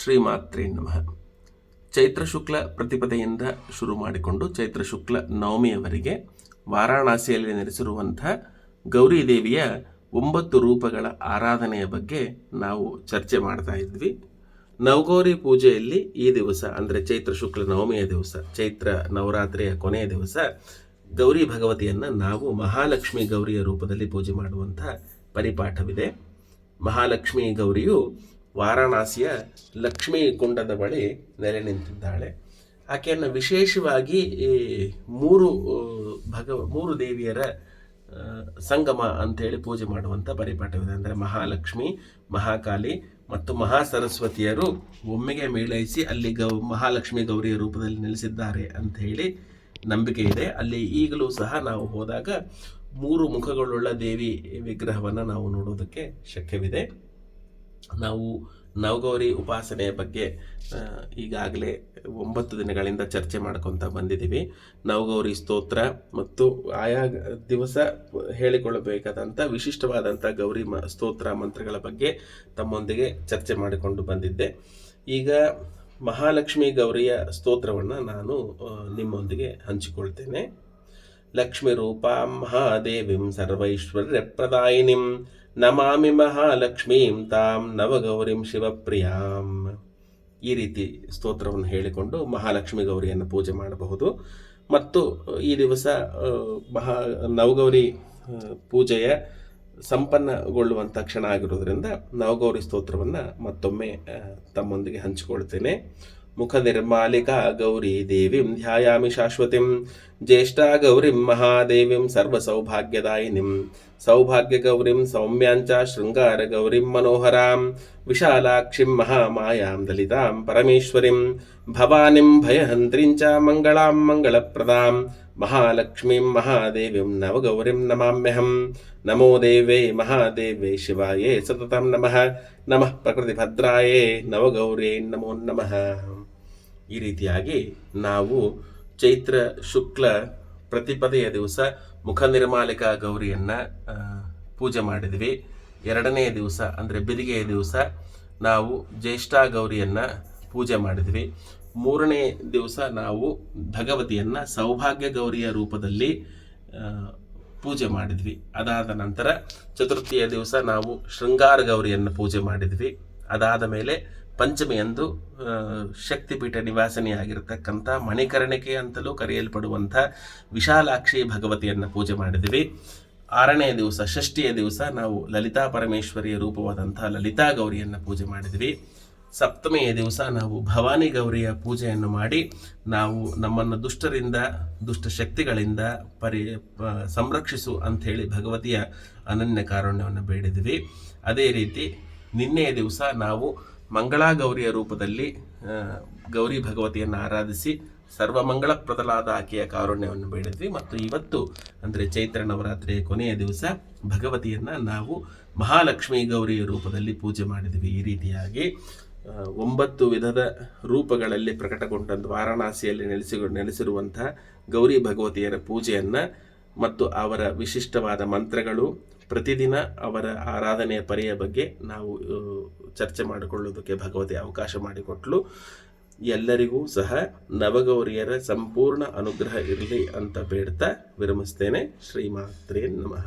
ಶ್ರೀಮಾತ್ರೇ ನಮಃ. ಚೈತ್ರ ಶುಕ್ಲ ಪ್ರತಿಪದೆಯಿಂದ ಶುರು ಮಾಡಿಕೊಂಡು ಚೈತ್ರ ಶುಕ್ಲ ನವಮಿಯವರೆಗೆ ವಾರಾಣಸಿಯಲ್ಲಿ ನೆಲೆಸಿರುವಂಥ ಗೌರಿ ದೇವಿಯ 9 ರೂಪಗಳ ಆರಾಧನೆಯ ಬಗ್ಗೆ ನಾವು ಚರ್ಚೆ ಮಾಡ್ತಾ ಇದ್ವಿ. ನವಗೌರಿ ಪೂಜೆಯಲ್ಲಿ ಈ ದಿವಸ ಅಂದರೆ ಚೈತ್ರ ಶುಕ್ಲ ನವಮಿಯ ದಿವಸ, ಚೈತ್ರ ನವರಾತ್ರಿಯ ಕೊನೆಯ ದಿವಸ ಗೌರಿ ಭಗವತಿಯನ್ನು ನಾವು ಮಹಾಲಕ್ಷ್ಮಿ ಗೌರಿಯ ರೂಪದಲ್ಲಿ ಪೂಜೆ ಮಾಡುವಂಥ ಪರಿಪಾಠವಿದೆ. ಮಹಾಲಕ್ಷ್ಮಿ ಗೌರಿಯು ವಾರಾಣಸಿಯ ಲಕ್ಷ್ಮೀ ಕುಂಡದ ಬಳಿ ನೆಲೆ ನಿಂತಿದ್ದಾಳೆ. ಆಕೆಯನ್ನು ವಿಶೇಷವಾಗಿ ಮೂರು ದೇವಿಯರ ಸಂಗಮ ಅಂಥೇಳಿ ಪೂಜೆ ಮಾಡುವಂಥ ಪರಿಪಾಠವಿದೆ. ಅಂದರೆ ಮಹಾಲಕ್ಷ್ಮಿ, ಮಹಾಕಾಲಿ ಮತ್ತು ಮಹಾಸರಸ್ವತಿಯರು ಒಮ್ಮೆಗೆ ಮೇಳೈಸಿ ಅಲ್ಲಿ ಮಹಾಲಕ್ಷ್ಮಿ ಗೌರಿಯ ರೂಪದಲ್ಲಿ ನೆಲೆಸಿದ್ದಾರೆ ಅಂಥೇಳಿ ನಂಬಿಕೆ ಇದೆ. ಅಲ್ಲಿ ಈಗಲೂ ಸಹ ನಾವು ಹೋದಾಗ 3 ಮುಖಗಳುಳ್ಳ ದೇವಿ ವಿಗ್ರಹವನ್ನು ನಾವು ನೋಡೋದಕ್ಕೆ ಶಕ್ಯವಿದೆ. ನಾವು ನವಗೌರಿ ಉಪಾಸನೆಯ ಬಗ್ಗೆ ಈಗಾಗಲೇ 9 ದಿನಗಳಿಂದ ಚರ್ಚೆ ಮಾಡ್ಕೊತ ಬಂದಿದ್ದೀವಿ. ನವಗೌರಿ ಸ್ತೋತ್ರ ಮತ್ತು ಆಯಾ ದಿವಸ ಹೇಳಿಕೊಳ್ಳಬೇಕಾದಂಥ ವಿಶಿಷ್ಟವಾದಂಥ ಗೌರಿ ಸ್ತೋತ್ರ ಮಂತ್ರಗಳ ಬಗ್ಗೆ ತಮ್ಮೊಂದಿಗೆ ಚರ್ಚೆ ಮಾಡಿಕೊಂಡು ಬಂದಿದ್ದೆ. ಈಗ ಮಹಾಲಕ್ಷ್ಮಿ ಗೌರಿಯ ಸ್ತೋತ್ರವನ್ನು ನಾನು ನಿಮ್ಮೊಂದಿಗೆ ಹಂಚಿಕೊಳ್ತೇನೆ. ಲಕ್ಷ್ಮೀ ರೂಪಾಂ ಮಹಾದೇವಿಂ ಸರ್ವೈಶ್ವರ್ಯಪ್ರದಾಯಿನಿಂ ನಮಾಮಿ ಮಹಾಲಕ್ಷ್ಮೀಂ ತಾಂ ನವಗೌರಿಂ ಶಿವಪ್ರಿಯಾಂ. ಈ ರೀತಿ ಸ್ತೋತ್ರವನ್ನು ಹೇಳಿಕೊಂಡು ಮಹಾಲಕ್ಷ್ಮಿ ಗೌರಿಯನ್ನು ಪೂಜೆ ಮಾಡಬಹುದು. ಮತ್ತು ಈ ದಿವಸ ನವಗೌರಿ ಪೂಜೆಯ ಸಂಪನ್ನಗೊಳ್ಳುವಂಥ ಕ್ಷಣ ಆಗಿರೋದ್ರಿಂದ ನವಗೌರಿ ಸ್ತೋತ್ರವನ್ನು ಮತ್ತೊಮ್ಮೆ ತಮ್ಮೊಂದಿಗೆ ಹಂಚಿಕೊಳ್ತೇನೆ. ಮುಖ ನಿರ್ಮಾಲಿಕಾ ಗೌರಿ ದೇವಿಂ ಧ್ಯಾಯಾಮಿ ಶಾಶ್ವತಿಂ ಜ್ಯೇಷ್ಠಾ ಗೌರಿಂ ಮಹಾದೇವಿಂ ಸರ್ವಸೌಭಾಗ್ಯದಾಯಿನಿಂ ಸೌಭಾಗ್ಯ ಗೌರಿಂ ಸೌಮ್ಯಾಂಚ ಶೃಂಗಾರ ಗೌರಿಂ ಮನೋಹರಾಂ ವಿಶಾಲಾಕ್ಷಿಂ ಮಹಾಮಾಯಾಂ ದಲಿತಾಂ ಪರಮೇಶ್ವರಿಂ ಭವಾನಿಂ ಭಯಹಂತ್ರಿಂಚ ಮಂಗಳಾಂ ಮಂಗಳಪ್ರದಾಂ ಮಹಾಲಕ್ಷ್ಮೀಂ ಮಹಾದೇವಿಂ ನವಗೌರಿಂ ನಮಾಮ್ಯಹಂ. ನಮೋ ದೇವೇ ಮಹಾದೇವೇ ಶಿವಾಯೇ ಸತತಂ ನಮಃ. ನಮಃ ಪ್ರಕೃತಿಭದ್ರಾಯೇ ನವಗೌರೇ ನಮೋ ನಮಃ. ಈ ರೀತಿಯಾಗಿ ನಾವು ಚೈತ್ರ ಶುಕ್ಲ ಪ್ರತಿಪದೆಯ ದಿವಸ ಮುಖ ನಿರ್ಮಾಲಿಕಾ ಗೌರಿಯನ್ನು ಪೂಜೆ ಮಾಡಿದ್ವಿ. 2ನೇ ದಿವಸ ಅಂದರೆ ಬಿದಿಗೆಯ ದಿವಸ ನಾವು ಜ್ಯೇಷ್ಠ ಗೌರಿಯನ್ನು ಪೂಜೆ ಮಾಡಿದ್ವಿ. 3ನೇ ದಿವಸ ನಾವು ಭಗವತಿಯನ್ನು ಸೌಭಾಗ್ಯ ಗೌರಿಯ ರೂಪದಲ್ಲಿ ಪೂಜೆ ಮಾಡಿದ್ವಿ. ಅದಾದ ನಂತರ ಚತುರ್ಥಿಯ ದಿವಸ ನಾವು ಶೃಂಗಾರ ಗೌರಿಯನ್ನು ಪೂಜೆ ಮಾಡಿದ್ವಿ. ಅದಾದ ಮೇಲೆ ಪಂಚಮಿಯಂದು ಶಕ್ತಿಪೀಠ ನಿವಾಸನೆಯಾಗಿರ್ತಕ್ಕಂಥ ಮಣಿಕರ್ಣಿಕೆ ಅಂತಲೂ ಕರೆಯಲ್ಪಡುವಂಥ ವಿಶಾಲಾಕ್ಷಿ ಭಗವತಿಯನ್ನು ಪೂಜೆ ಮಾಡಿದ್ವಿ. 6ನೇ ದಿವಸ ಷಷ್ಠಿಯ ದಿವಸ ನಾವು ಲಲಿತಾ ಪರಮೇಶ್ವರಿಯ ರೂಪವಾದಂಥ ಲಲಿತಾ ಗೌರಿಯನ್ನು ಪೂಜೆ ಮಾಡಿದ್ವಿ. 7ಮೆಯ ದಿವಸ ನಾವು ಭವಾನಿ ಗೌರಿಯ ಪೂಜೆಯನ್ನು ಮಾಡಿ ನಾವು ನಮ್ಮನ್ನು ದುಷ್ಟರಿಂದ ದುಷ್ಟಶಕ್ತಿಗಳಿಂದ ಸಂರಕ್ಷಿಸು ಅಂಥೇಳಿ ಭಗವತಿಯ ಅನನ್ಯ ಕಾರುಣ್ಯವನ್ನು ಬೇಡಿದ್ವಿ. ಅದೇ ರೀತಿ ನಿನ್ನೆಯ ದಿವಸ ನಾವು ಮಂಗಳಾ ಗೌರಿಯ ರೂಪದಲ್ಲಿ ಗೌರಿ ಭಗವತಿಯನ್ನು ಆರಾಧಿಸಿ ಸರ್ವಮಂಗಳಪ್ರದಲಾದ ಆಕೆಯ ಕಾರುಣ್ಯವನ್ನು ಬೇಡಿದ್ವಿ. ಮತ್ತು ಇವತ್ತು ಅಂದರೆ ಚೈತ್ರ ನವರಾತ್ರಿಯ ಕೊನೆಯ ದಿವಸ ಭಗವತಿಯನ್ನು ನಾವು ಮಹಾಲಕ್ಷ್ಮಿ ಗೌರಿಯ ರೂಪದಲ್ಲಿ ಪೂಜೆ ಮಾಡಿದ್ವಿ. ಈ ರೀತಿಯಾಗಿ 9 ವಿಧದ ರೂಪಗಳಲ್ಲಿ ಪ್ರಕಟಗೊಂಡಂಥ ವಾರಾಣಸಿಯಲ್ಲಿ ನೆಲೆಸಿರುವಂಥ ಗೌರಿ ಭಗವತಿಯರ ಪೂಜೆಯನ್ನು ಮತ್ತು ಅವರ ವಿಶಿಷ್ಟವಾದ ಮಂತ್ರಗಳು, ಪ್ರತಿದಿನ ಅವರ ಆರಾಧನೆಯ ಪರಿಯ ಬಗ್ಗೆ ನಾವು ಚರ್ಚೆ ಮಾಡಿಕೊಳ್ಳೋದಕ್ಕೆ ಭಗವತಿ ಅವಕಾಶ ಮಾಡಿಕೊಟ್ಲು. ಎಲ್ಲರಿಗೂ ಸಹ ನವಗೌರಿಯರ ಸಂಪೂರ್ಣ ಅನುಗ್ರಹ ಇರಲಿ ಅಂತ ಬೇಡ್ತಾ ವಿರಮಿಸ್ತೇನೆ. ಶ್ರೀಮಾತ್ರೇ ನಮಃ.